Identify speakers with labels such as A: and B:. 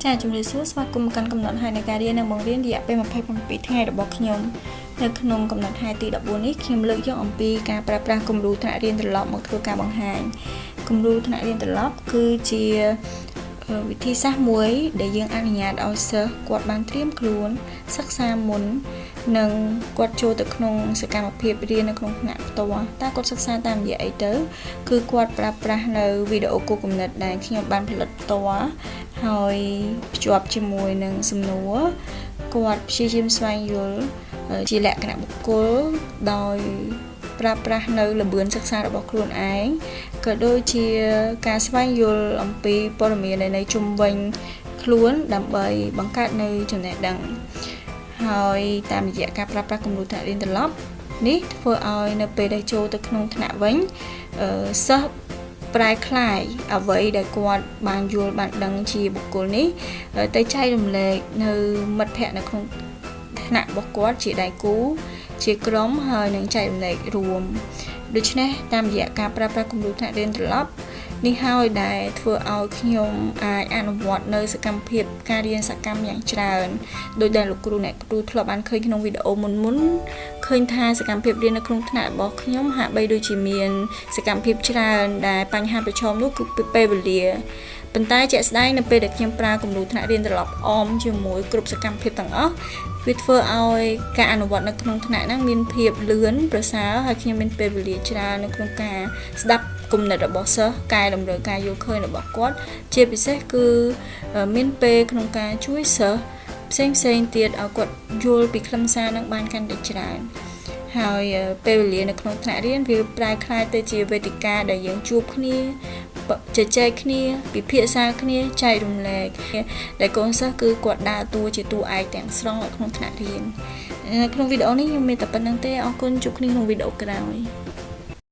A: ចាជំរាបសួរស្វាគមន៍កាន់កំណត់ហើយនៃការរៀននៅបង្រៀនរយៈពេល27ថ្ងៃរបស់ខ្ញុំនៅក្នុងកំណត់ថ្ងៃទី14នេះខ្ញុំលើកយកអំពីការប្រើប្រាស់គំរូថ្នាក់រៀនត្រឡប់មកធ្វើការបង្ហាញគំរូថ្នាក់រៀនត្រឡប់គឺជាវិធីសាស្ត្រមួយដែលយើងអនុញ្ញាតឲ្យសិស្សគាត់បានត្រៀមខ្លួនសិក្សាមុននិងគាត់ចូលទៅក្នុងសកម្មភាពរៀននៅក្នុងថ្នាក់ផ្ទាល់តើគាត់សិក្សាតាមរយៈអីទៅគឺគាត់ប្រើប្រាស់នៅវីដេអូគូគំនិតដែលខ្ញុំបានផលិតផ្ទាល់ហើយភ្ជាប់ជាមួយនឹងសំណួរគាត់ព្យាយាមស្វែងយល់ជាលក្ខណៈបុគ្គលដោយប្រើប្រាស់នៅល្បឿនសិក្សារបស់ខ្លួនឯងក៏ដូចជាការស្វែងយល់អំពីព័ត៌មាននៅជុំវិញខ្លួនដើម្បីបង្កើតនៅចំណេះដឹងហើយតាមរយៈការប្រើប្រាស់គំរូថ្នាក់រៀនត្រឡប់នេះធ្វើឲ្យនៅពេលដែលចូលទៅក្នុងថ្នាក់វិញសិស្សប្រែក្លាយអ្វីដែលគាត់បានយល់បានដឹងជាបុគ្គលនេះទៅចែករំលែកនៅមិត្តភ័ក្តិនៅក្នុងថ្នាក់របស់គាត់ជាដៃគូជាក្រុមហើយនឹងចែករំលែករួមដូច្នេះតាមរយៈការប្រើប្រាស់គំរូថ្នាក់រៀនត្រឡប់នេះហើយដែលធ្វើឲ្យខ្ញុំអាចអនុវត្តនៅសកម្មភាពការរៀនសកម្មយ៉ាងច្រើនដោយដែលលោកគ្រូអ្នកគ្រូធ្លាប់បានឃើញក្នុងវីដេអូមុនឃើញថាសកម្មភាពរៀននៅក្នុងថ្នាក់របស់ខ្ញុំហាក់បីដូចជាមានសកម្មភាពច្រើនដែលបញ្ហាប្រឈមនោះគឺពេលវេលាប៉ុន្តែជាក់ស្ដែងនៅពេលដែលខ្ញុំប្រើគំរូថ្នាក់រៀនត្រឡប់អមជាមួយគ្រប់សកម្មភាពទាំងអស់វាធ្វើឲ្យការអនុវត្តនៅក្នុងថ្នាក់ហ្នឹងមានភាពលឿនប្រសើរហើយខ្ញុំមានពេលវេលាច្រើននៅក្នុងការស្ដាប់គំនិតរបស់សិស្សកែតម្រូវការយល់ឃើញរបស់គាត់ជាពិសេសគឺមានពេលក្នុងការជួយសិស្សផ្សេងទៀតឲ្យគាត់យល់ពីខ្លឹមសារនឹងបានកាន់តែច្រើនហើយពេលវេលានៅក្នុងថ្នាក់រៀនវាប្រែក្លាយទៅជាវេទិកាដែលយើងជួបគ្នាជជែកគ្នាពិភាក្សាគ្នាចែករំលែកដែលកូនសិស្សគឺគាត់ដើរតួជាតួឯកទាំងស្រុងនៅក្នុងថ្នាក់រៀនក្នុងវីដេអូនេះខ្ញុំមានតែប៉ុណ្្នឹងទេអរគុណជួបគ្នាក្នុងវីដេអូក្រោយ